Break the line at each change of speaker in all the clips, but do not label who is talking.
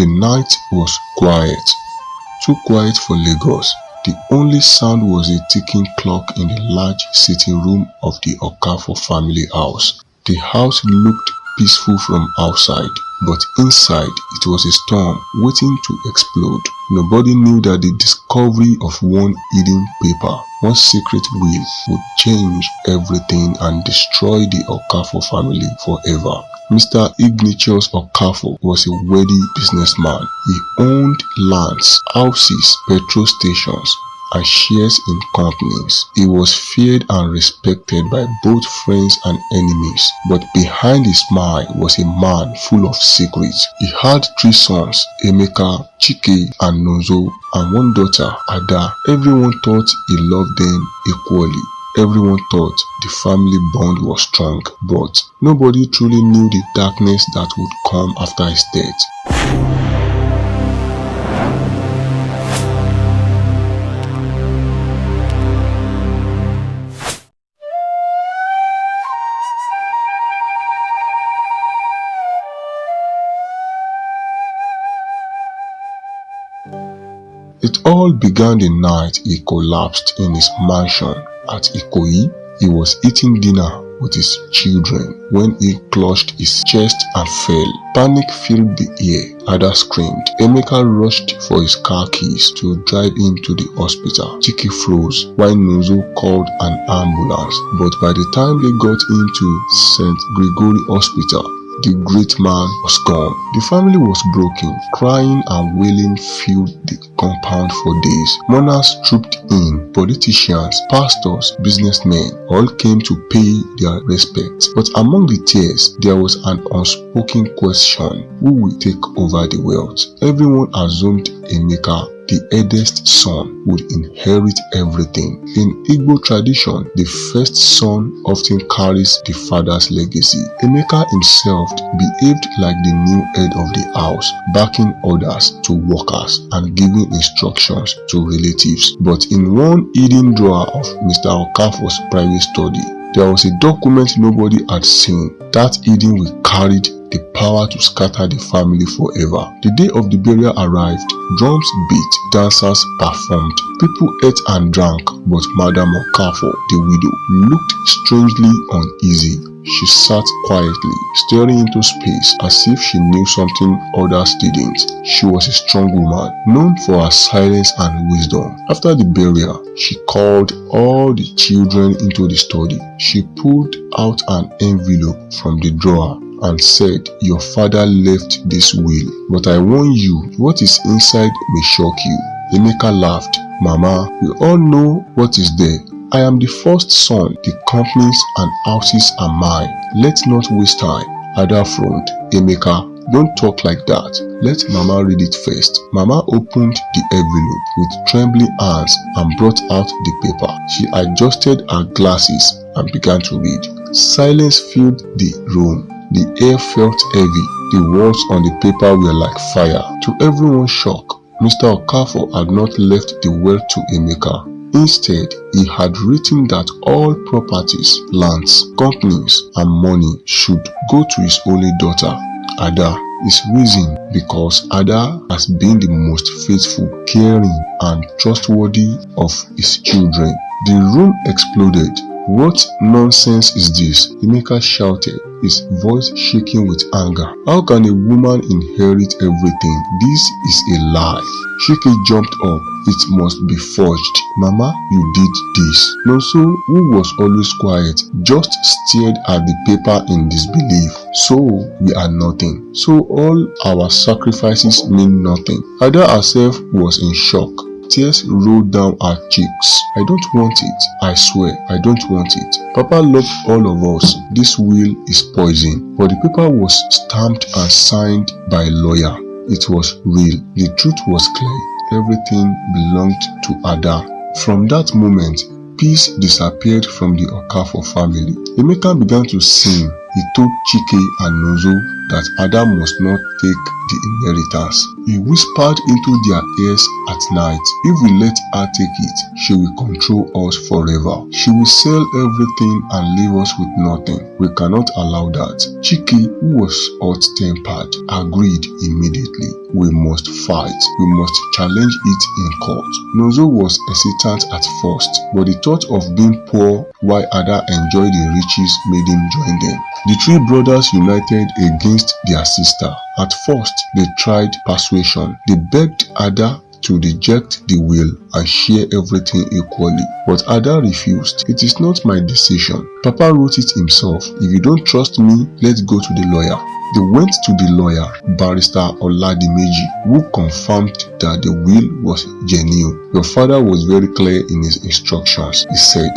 The night was quiet, too quiet for Lagos. The only sound was a ticking clock in the large sitting room of the Okafor family house. The house looked peaceful from outside, but inside it was a storm waiting to explode. Nobody knew that the discovery of one hidden paper, one secret will, would change everything and destroy the Okafor family forever. Mr. Ignatius Okafor was a wealthy businessman. He owned lands, houses, petrol stations, and shares in companies. He was feared and respected by both friends and enemies, but behind his smile was a man full of secrets. He had 3 sons, Emeka, Chike, and Nonso, and 1 daughter, Ada. Everyone thought he loved them equally. Everyone thought the family bond was strong, but nobody truly knew the darkness that would come after his death. It all began the night he collapsed in his mansion at Ikoyi. He was eating dinner with his children when he clutched his chest and fell. Panic filled the air. Ada screamed. Emeka rushed for his car keys to drive him to the hospital. Chike froze while Nonso called an ambulance, but by the time they got into St. Gregory Hospital, the great man was gone. The family was broken. Crying and wailing filled the compound for days. Mourners trooped in. Politicians, pastors, businessmen all came to pay their respects. But among the tears, there was an unspoken question: who will take over the wealth? Everyone assumed Emeka, the eldest son, would inherit everything. In Igbo tradition, the first son often carries the father's legacy. Emeka himself behaved like the new head of the house, backing orders to workers and giving instructions to relatives. But in one hidden drawer of Mr. Okafor's private study, there was a document nobody had seen. That hidden will carried the power to scatter the family forever. The day of the burial arrived. Drums beat, dancers performed, people ate and drank, but Madam Okafor, the widow, looked strangely uneasy. She sat quietly, staring into space as if she knew something others didn't. She was a strong woman, known for her silence and wisdom. After the burial, she called all the children into the study. She pulled out an envelope from the drawer and said, "Your father left this will, but I warn you, what is inside may shock you." Emeka laughed. "Mama, we all know what is there. I am the first son. The companies and houses are mine. Let's not waste time." Ada frowned. "Emeka, don't talk like that. Let Mama read it first." Mama opened the envelope with trembling hands and brought out the paper. She adjusted her glasses and began to read. Silence filled the room. The air felt heavy. The words on the paper were like fire. To everyone's shock, Mr. Okafor had not left the wealth to Emeka. Instead, he had written that all properties, lands, companies, and money should go to his only daughter, Ada. His reason: because Ada has been the most faithful, caring, and trustworthy of his children. The room exploded. "What nonsense is this?" Emeka shouted, his voice shaking with anger. "How can a woman inherit everything? This is a lie." Chike jumped up. "It must be forged. Mama, you did this." Nonso, who was always quiet, just stared at the paper in disbelief. "So we are nothing. So all our sacrifices mean nothing." Ada herself was in shock. Tears rolled down her cheeks. "I don't want it. I swear, I don't want it. Papa loved all of us. This will is poison." But the paper was stamped and signed by a lawyer. It was real. The truth was clear. Everything belonged to Ada. From that moment, peace disappeared from the Okafor family. Emeka began to sing. he told Chike and Nonso that Ada must not take the inheritance. He whispered into their ears at night, if we let her take it, she will control us forever. She will sell everything and leave us with nothing. We cannot allow that. Chike, who was hot-tempered, agreed immediately. We must fight. We must challenge it in court. Nonso was hesitant at first, but the thought of being poor while Ada enjoyed the riches made him join them. The three brothers united against their sister. At first, they tried persuasion. They begged Ada to reject the will and share everything equally. But Ada refused. It is not my decision. Papa wrote it himself. If you don't trust me, let's go to the lawyer. They went to the lawyer, Barrister Oladimeji, who confirmed that the will was genuine. Your father was very clear in his instructions. He said,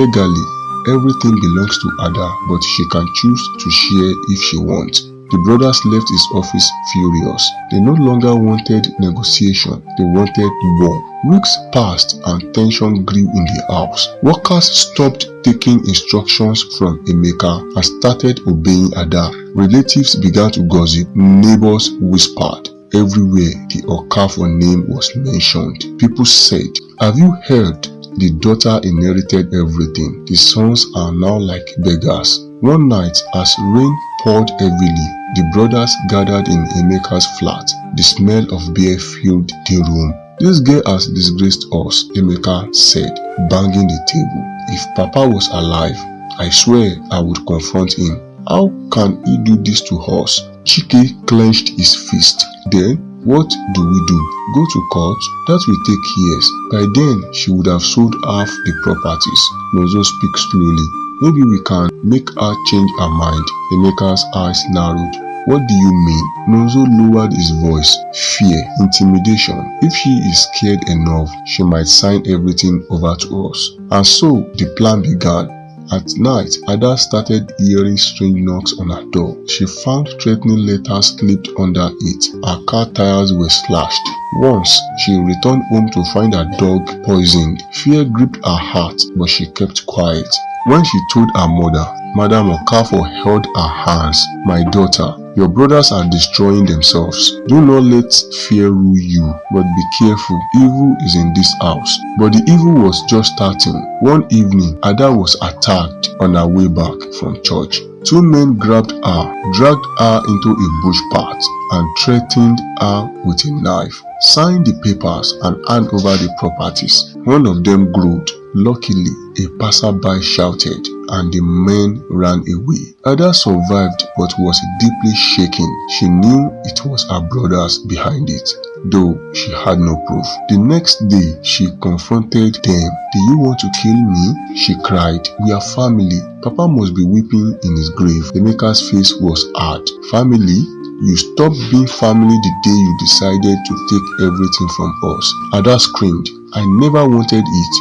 legally, everything belongs to Ada, but she can choose to share if she wants. The brothers left his office furious. They no longer wanted negotiation, they wanted war. Weeks passed and tension grew in the house. Workers stopped taking instructions from Emeka and started obeying Ada. Relatives began to gossip, neighbors whispered. Everywhere the Okafor name was mentioned. People said, have you heard? The daughter inherited everything. The sons are now like beggars. One night, as rain poured heavily, the brothers gathered in Emeka's flat. The smell of beer filled the room. This girl has disgraced us, Emeka said, banging the table. If Papa was alive, I swear I would confront him. How can he do this to us? Chike clenched his fist. Then, what do we do? Go to court? That will take years. By then, she would have sold half the properties. Nonso speaks slowly. Maybe we can make her change her mind. Emeka's eyes narrowed. What do you mean? Nonso lowered his voice. Fear, intimidation. If she is scared enough, she might sign everything over to us. And so the plan began. At night, Ada started hearing strange knocks on her door. She found threatening letters clipped under it. Her car tires were slashed. Once, she returned home to find her dog poisoned. Fear gripped her heart, but she kept quiet. When she told her mother, Madam Okafor held her hands. My daughter, your brothers are destroying themselves. Do not let fear rule you, but be careful. Evil is in this house. But the evil was just starting. One evening, Ada was attacked on her way back from church. Two men grabbed her, dragged her into a bush path, and threatened her with a knife. Sign the papers and hand over the properties. One of them glowed. Luckily, a passerby shouted, and the men ran away. Ada survived but was deeply shaken. She knew it was her brothers behind it, though she had no proof. The next day, she confronted them. Do you want to kill me? She cried. We are family. Papa must be weeping in his grave. Emeka's face was hard. Family? You stopped being family the day you decided to take everything from us. Ada screamed. I never wanted it.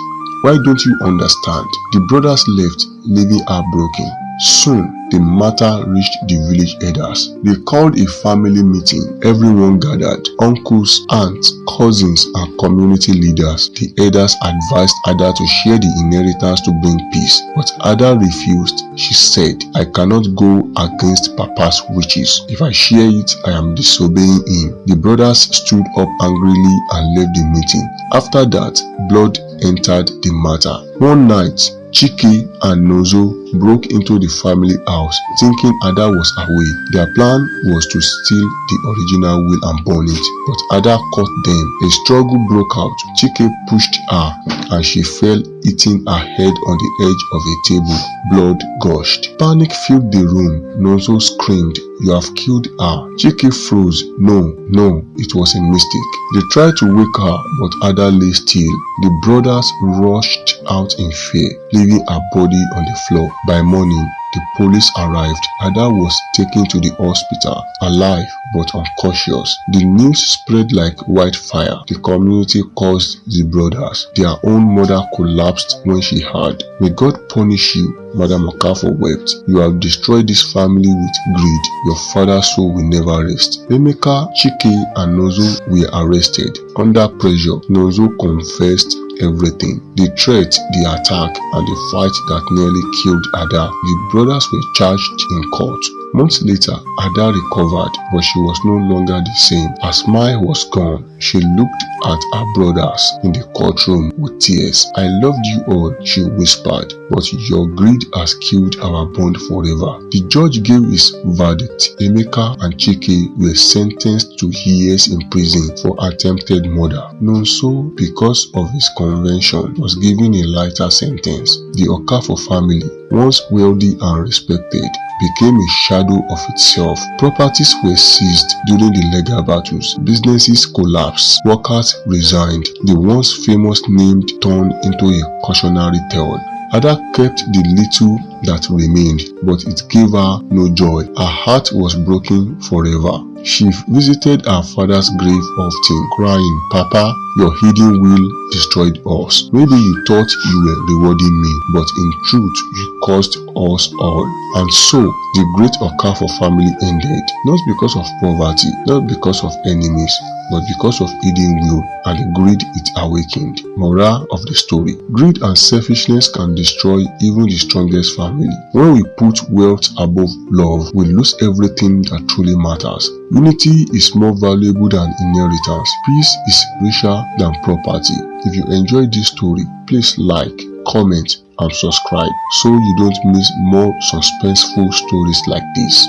Why don't you understand? The brothers left, leaving her broken. Soon, the matter reached the village elders. They called a family meeting. Everyone gathered. Uncles, aunts, cousins, and community leaders. The elders advised Ada to share the inheritance to bring peace. But Ada refused. She said, I cannot go against Papa's wishes. If I share it, I am disobeying him. The brothers stood up angrily and left the meeting. After that, blood entered the matter. One night, Chike and Nonso broke into the family house, thinking Ada was away. Their plan was to steal the original will and burn it, but Ada caught them. A struggle broke out. Chike pushed her, and she fell, hitting her head on the edge of a table. Blood gushed. Panic filled the room. Nonso screamed, you have killed her. Chike froze. No, it was a mistake. They tried to wake her, but Ada lay still. The brothers rushed out in fear, leaving her body on the floor. By morning, the police arrived. Ada was taken to the hospital, alive but unconscious. The news spread like wildfire. The community cursed the brothers. Their own mother collapsed when she heard. May God punish you, Madam Okafor wept. You have destroyed this family with greed. Your father's soul will never rest. Emeka, Chike, and Nonso were arrested. Under pressure, Nonso confessed everything. The threat, the attack, and the fight that nearly killed Ada. The brothers were charged in court. Months later, Ada recovered, but she was no longer the same. Her smile was gone. She looked at her brothers in the courtroom with tears. "I loved you all," she whispered, "but your greed has killed our bond forever." The judge gave his verdict. Emeka and Chike were sentenced to years in prison for attempted murder. Nonso, because of his convention, was given a lighter sentence. The Okafor family, once wealthy and respected, became a shadow of itself. Properties were seized during the legal battles. Businesses collapsed. Workers resigned. The once famous name turned into a cautionary tale. Ada kept the little that remained, but it gave her no joy. Her heart was broken forever. She visited her father's grave often, crying, "Papa, your hidden will destroyed us. Maybe you thought you were rewarding me, but in truth you caused us all." And so, the great Okafor family ended, not because of poverty, not because of enemies, but because of hidden will and the greed it awakened. Moral of the story: greed and selfishness can destroy even the strongest family. When we put wealth above love, we lose everything that truly matters. Unity is more valuable than inheritance. Peace is richer than property. If you enjoyed this story, please like, comment, and subscribe so you don't miss more suspenseful stories like this.